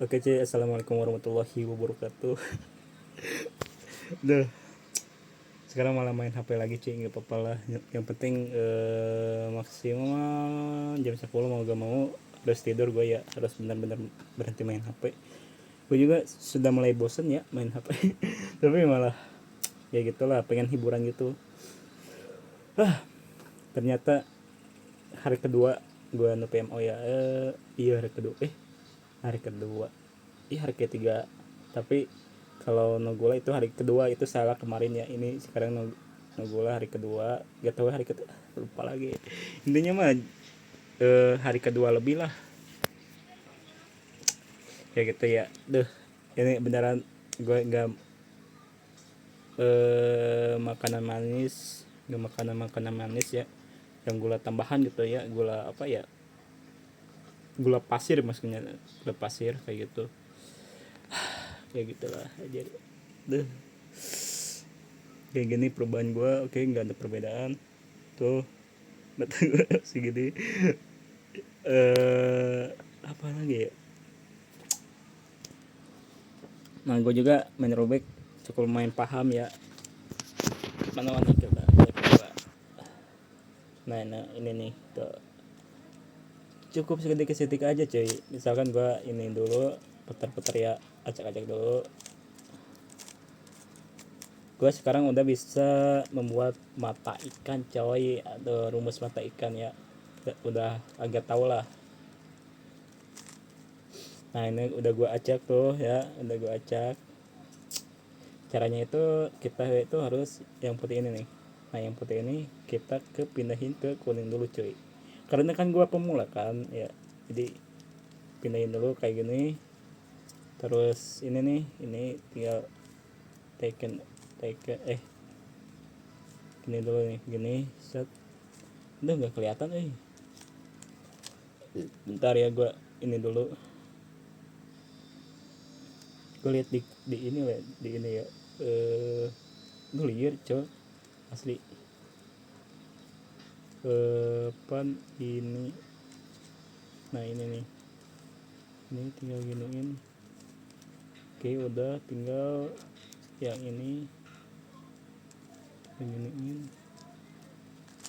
Oke cuy, assalamualaikum warahmatullahi wabarakatuh. Duh, sekarang malah main HP lagi cuy, nggak apa-apa lah. Yang penting maksimal jam 10 mau gak mau harus tidur gue ya, harus benar-benar berhenti main HP. Gue juga sudah mulai bosen ya main HP, tapi malah ya gitulah, pengen hiburan gitu. Ternyata hari kedua gue PMO ya, iya hari kedua, iya hari ketiga, tapi kalau Nogula itu hari kedua, itu salah kemarin ya, ini sekarang Nogula hari kedua, gak tahu hari kedua, lupa lagi intinya mah. Hari kedua lebih lah, kayak gitu ya. Duh, ini beneran gue nggak makanan manis, nggak makanan manis ya, yang gula tambahan gitu ya, gula apa ya, gula pasir maksudnya, gula pasir kayak gitu, kayak gitulah. Jadi duh, kayak gini perubahan gue. Oke, nggak ada perbedaan tuh, betul gue segini. Apa lagi ya, nah gue juga main robek cukup main paham ya. Mana mana coba, coba. Nah ini nih tuh, cukup sedikit aja cuy. Misalkan gue ini dulu putar-putar ya, acak-acak dulu. Gue sekarang udah bisa membuat mata ikan coy, atau rumus mata ikan ya, udah agak tau lah. Nah ini udah gue acak tuh ya, udah gue acak. Caranya itu kita itu harus yang putih ini nih. Nah yang putih ini kita pindahin ke kuning dulu cuy, karena kan gue pemula kan ya, jadi pindahin dulu kayak gini. Terus ini nih, ini tinggal taken taken gini dulu nih, gini set. Udah nggak kelihatan bentar ya, gue ini dulu, gue lihat di ini lah, di ini ya. Gue lihat coy, asli. Pan ini, nah ini nih, ini tinggal giniin. Oke, udah tinggal yang ini giniin.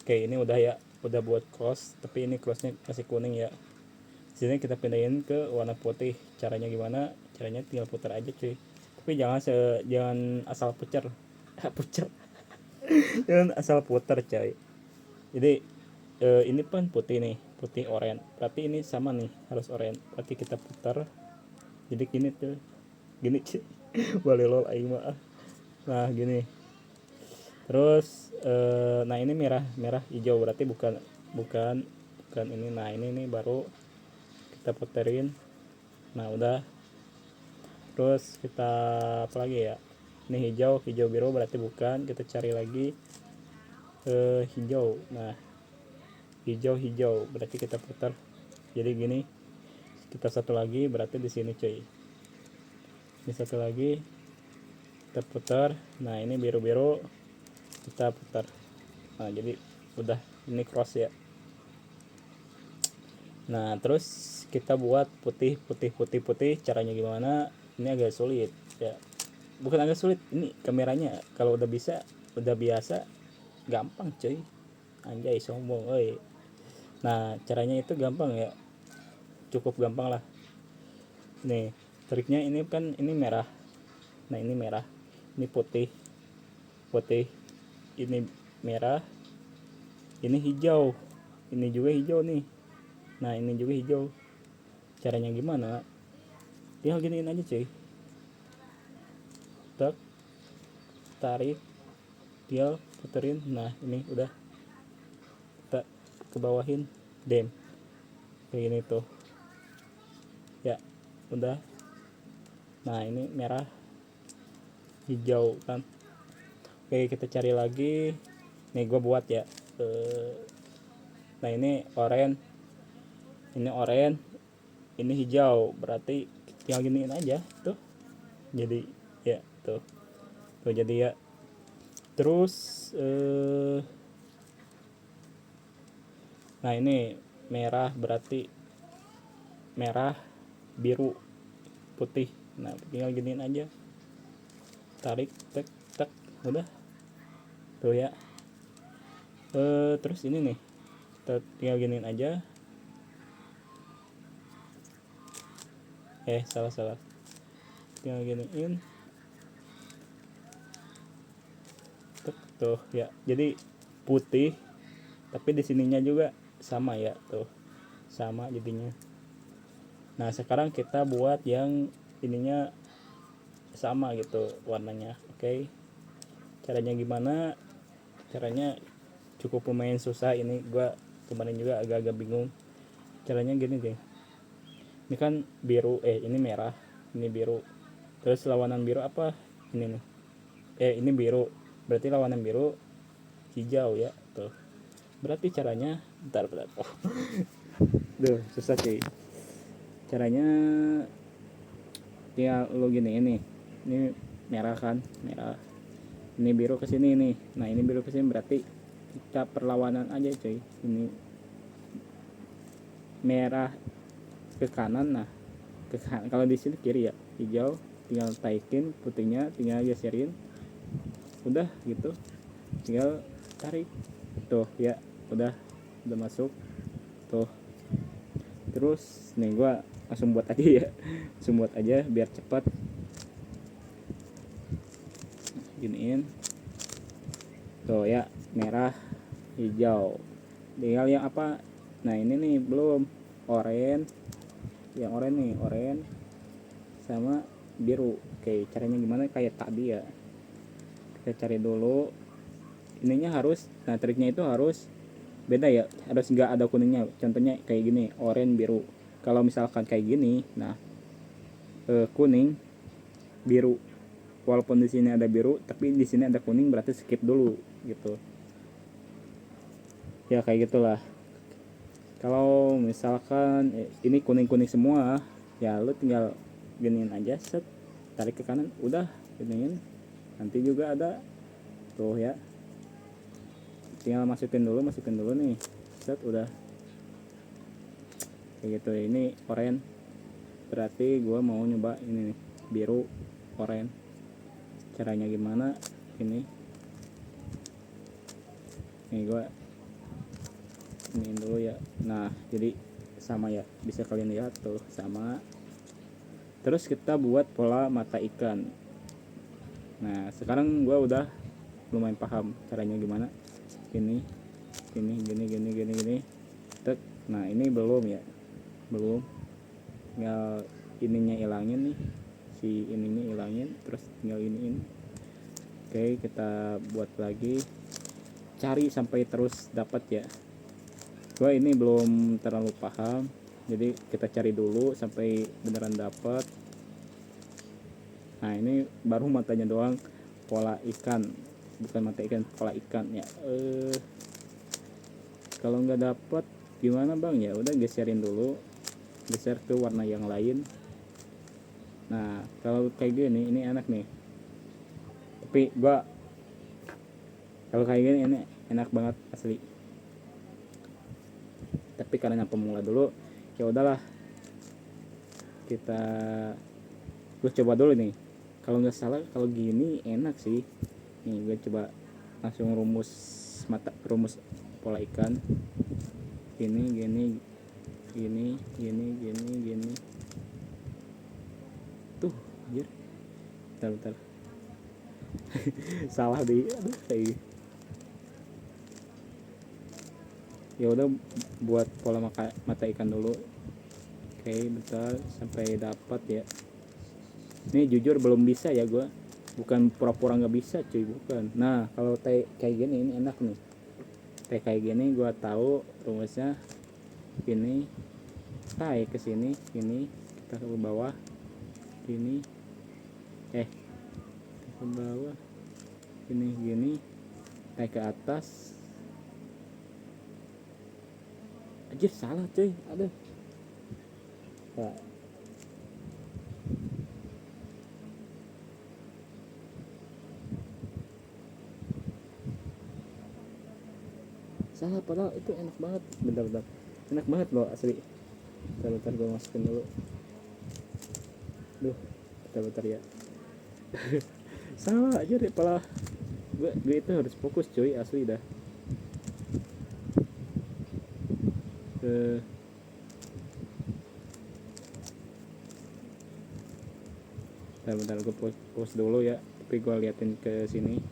Oke, ini udah ya, udah buat cross, tapi ini crossnya masih kuning ya. Sini kita pindahin ke warna putih. Caranya gimana? Caranya tinggal putar aja cuy, tapi jangan asal putar. Putar, jangan asal putar coy. Jadi ini kan putih nih, putih oranye, berarti ini sama nih, harus oranye, berarti kita putar jadi gini tuh, gini cuy. Boleh lol aing mah. Nah gini. Terus nah ini merah, merah hijau, berarti bukan bukan bukan ini. Nah ini nih baru kita puterin. Nah udah. Terus kita apa lagi ya, ini hijau, hijau biru berarti bukan, kita cari lagi hijau. Nah hijau, hijau berarti kita putar jadi gini. Kita satu lagi berarti di sini cuy, ini satu lagi kita putar. Nah ini biru biru kita putar. Nah jadi udah, ini cross ya. Nah terus kita buat putih putih putih putih, caranya gimana, ini agak sulit ya, bukan agak sulit, ini kameranya kalau udah bisa, udah biasa, gampang cuy. Anjay sombong oi. Nah caranya itu gampang ya, cukup gampang lah. Nih triknya, ini kan ini merah, nah ini merah, ini putih putih, ini merah, ini hijau, ini juga hijau nih, nah ini juga hijau. Caranya gimana, tinggal giniin aja cuy, tak tarik, tinggal puterin. Nah ini udah, kita ke bawahin dem kayak gini tuh ya, udah. Nah ini merah hijau kan. Oke kita cari lagi, nih gue buat ya. Nah ini oranye, ini oranye, ini hijau, berarti tinggal giniin aja tuh, jadi ya tuh, tuh jadi ya. Terus nah ini merah, berarti merah biru, putih. Nah tinggal giniin aja, tarik tek tek, udah tuh ya. Terus ini nih tinggal giniin aja. Salah tinggal giniin tuh ya, jadi putih tapi di sininya juga sama ya, tuh sama jadinya. Nah sekarang kita buat yang ininya sama gitu warnanya. Oke, caranya gimana? Caranya cukup lumayan susah, ini gua kemarin juga agak-agak bingung. Caranya gini deh, ini kan biru, ini merah, ini biru, terus lawanan biru apa ini nih, ini biru, berarti lawanan biru hijau ya, tuh berarti caranya bentar oh duh susah sih caranya. Tinggal lo gini, ini merah kan, merah, ini biru ke sini nih, nah ini biru ke sini, berarti kita perlawanan aja cuy. Ini merah ke kanan, nah ke kanan, kalau di sini kiri ya, hijau tinggal taikin, putihnya tinggal geserin, udah gitu, tinggal tarik tuh ya, udah masuk tuh. Terus nih gua langsung buat aja ya, langsung buat aja biar cepat. Giniin tuh ya, merah hijau, tinggal yang apa, nah ini nih belum oranye, yang oranye nih, oranye sama biru. Oke, caranya gimana kayak tadi ya, kita cari dulu ininya harus, nah triknya itu harus beda ya, harus nggak ada kuningnya. Contohnya kayak gini, oranye biru. Kalau misalkan kayak gini, nah kuning biru, walaupun di sini ada biru tapi di sini ada kuning, berarti skip dulu gitu ya, kayak gitulah. Kalau misalkan ini kuning semua ya, lu tinggal giniin aja, set, tarik ke kanan, udah giniin. Nanti juga ada tuh ya, tinggal masukin dulu nih, set, udah kayak gitu. Ini oranye, berarti gua mau nyoba ini nih, biru oranye. Caranya gimana, ini gua ini dulu ya. Nah jadi sama ya, bisa kalian lihat tuh sama. Terus kita buat pola mata ikan. Nah sekarang gua udah lumayan paham caranya gimana. Gini tek. Nah ini belum ya, belum, tinggal ininya ilangin nih, si ininya ilangin, terus tinggal iniin. Oke, kita buat lagi, cari sampai terus dapat ya. Gua ini belum terlalu paham, jadi kita cari dulu sampai beneran dapat. Nah ini baru matanya doang, pola ikan, bukan mata ikan, pola ikan ya. Kalau nggak dapat gimana bang, ya udah geserin dulu, geser ke warna yang lain. Nah kalau kayak gini ini enak nih, tapi gua kalau kayak gini ini enak banget asli. Tapi karena pemula dulu ya udahlah, gue coba dulu nih. Kalau nggak salah kalau gini enak sih. Nih gue coba langsung rumus pola ikan. Gini tuh anjir, bentar salah deh, aduh kayak ya udah, buat pola mata ikan dulu. Oke bentar sampai dapat ya. Ini jujur belum bisa ya, gue bukan pura-pura nggak bisa cuy, bukan. Nah kalau kayak gini ini enak nih, kayak gini gue tahu rumusnya. Gini tarik ke sini, gini kita ke bawah, gini ke bawah, gini tarik ke atas. Anjir salah cuy, aduh. Nah, salah padahal itu enak banget, bentar enak banget loh asli. Bentar gue masukin dulu. Duh, bentar ya. Salah aja deh pala. Gue itu harus fokus cuy, asli dah. Bentar gue pause dulu ya, tapi gue liatin ke sini.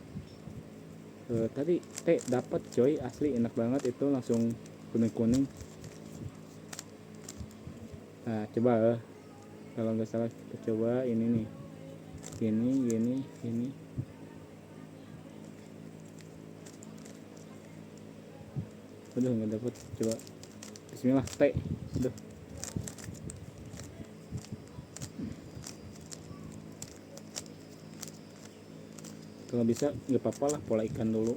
Tadi dapat coy, asli enak banget itu, langsung kuning. Nah coba kalau nggak salah kita coba ini nih, gini. Aduh nggak dapet, coba bismillah aduh. Kalau bisa nggak apa-apa lah, pola ikan dulu.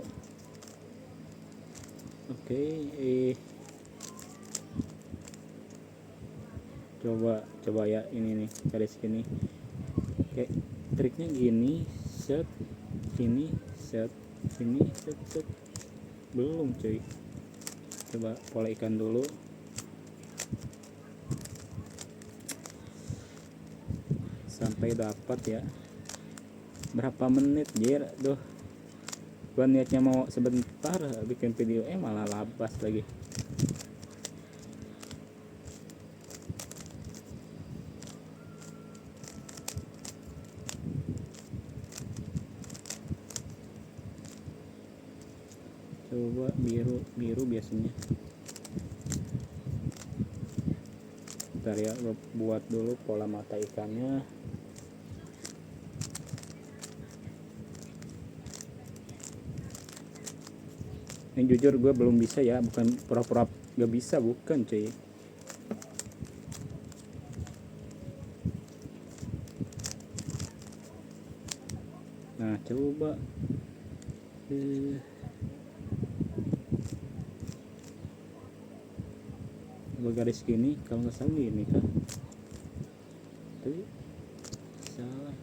Oke, coba ya ini nih garis gini. Oke, triknya gini, set ini, set ini, set. Belum cuy, coba pola ikan dulu. Sampai dapat ya. Berapa menit jir, duh. Gua niatnya mau sebentar bikin video, malah labas lagi. Coba biru biasanya. Bentar ya, gua buat dulu pola mata ikannya. Yang jujur gue belum bisa ya, bukan pura-pura gak bisa, bukan cuy. Nah coba garis gini, kalau nggak salah gini kan, tapi salah.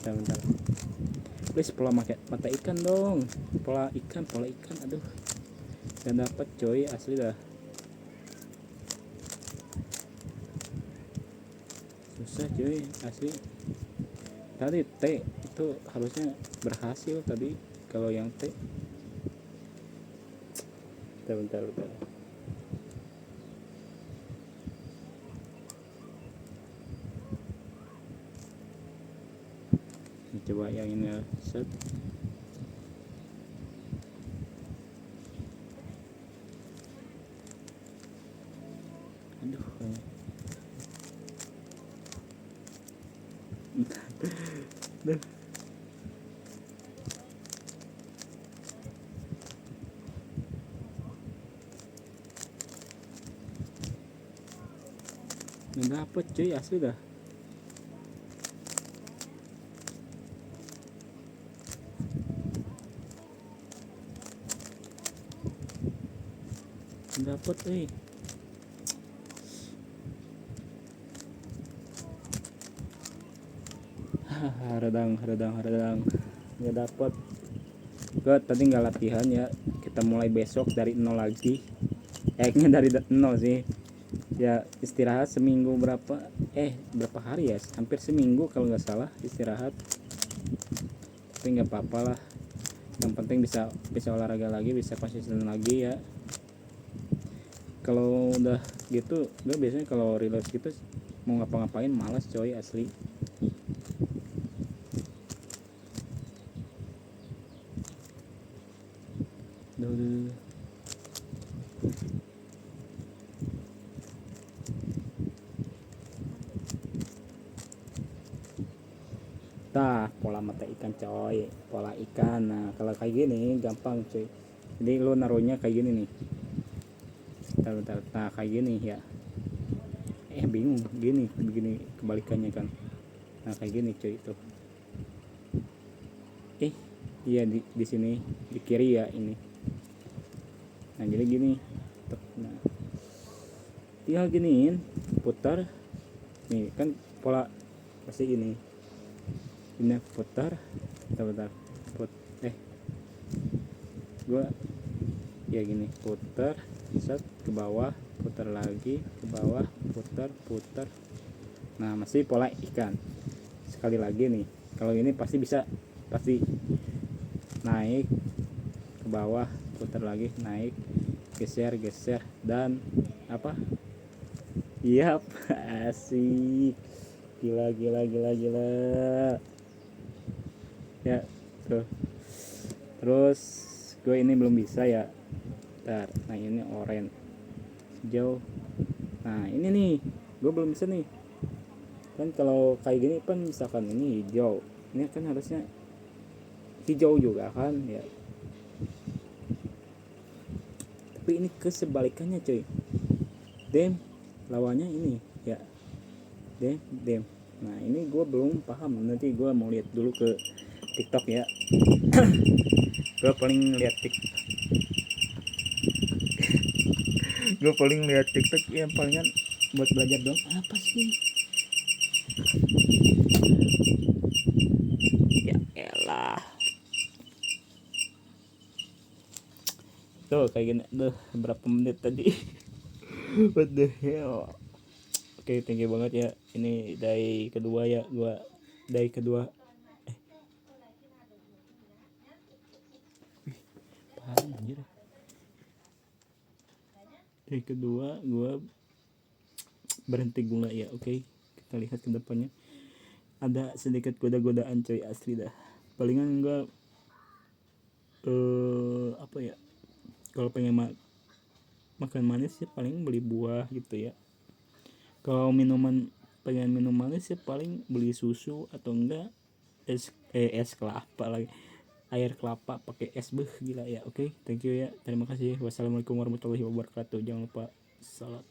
Bentar. Please pola mata ikan dong, pola ikan, aduh gak dapet coy, asli dah. Susah coy, asli. Tadi T itu harusnya berhasil tadi, kalau yang T. Bentar. Coba yang ini ya, set. Aduh. Duh. Nggak dapet cuy, asli dah. Nggak dapet Haradang nggak dapet. Gue tadi nggak latihan ya, kita mulai besok dari nol lagi. Dari nol sih ya, istirahat seminggu berapa hari ya, hampir seminggu kalau nggak salah istirahat. Tapi nggak apa-apa lah, yang penting bisa olahraga lagi, bisa konsisten lagi ya. Kalau udah gitu, gue biasanya kalau relax gitu mau ngapa-ngapain malas coy, asli. Duh. Pola mata ikan coy, pola ikan. Nah kalau kayak gini gampang coy, jadi lo naruhnya kayak gini nih. Bentar. Nah kayak gini ya, bingung begini kebalikannya kan. Nah kayak gini coy itu. Iya di sini di kiri ya ini. Nah jadi gini tuh. Nah tinggal giniin, putar nih kan, pola pasti gini. Ini putar, bentar gua ya gini, putar set. ke bawah, putar lagi ke bawah, putar. Nah, masih pola ikan. Sekali lagi nih, kalau ini pasti bisa, pasti naik ke bawah, putar lagi, naik, geser dan apa, iya. Asik, gila ya. Terus gue ini belum bisa ya. Ntar, nah ini oranye hijau. Nah ini nih, gue belum bisa nih. Kan kalau kayak gini kan misalkan ini hijau, ini kan harusnya hijau juga kan ya. Tapi ini kesebalikannya coy. Dem, lawannya ini ya. Dem. Nah ini gue belum paham. Nanti gue mau lihat dulu ke TikTok ya. gue paling lihat TikTok gue paling lihat TikTok ya, palingan buat belajar dong. Apa sih ya, elah tuh kayak gini. Berapa menit tadi. What the hell. Oke, thank you banget ya. Ini day kedua ya, day kedua. Paham anjir. Day kedua gua berhenti gula ya. Oke, kita lihat ke depannya. Ada sedikit goda-godaan coy, asli dah. Palingan gua apa ya? Kalau pengen makan manis ya paling beli buah gitu ya. Kalau pengen minum manis ya paling beli susu atau enggak es kelapa lagi, air kelapa pakai es, gila ya. Oke, thank you ya, terima kasih. Wassalamualaikum warahmatullahi wabarakatuh. Jangan lupa salat.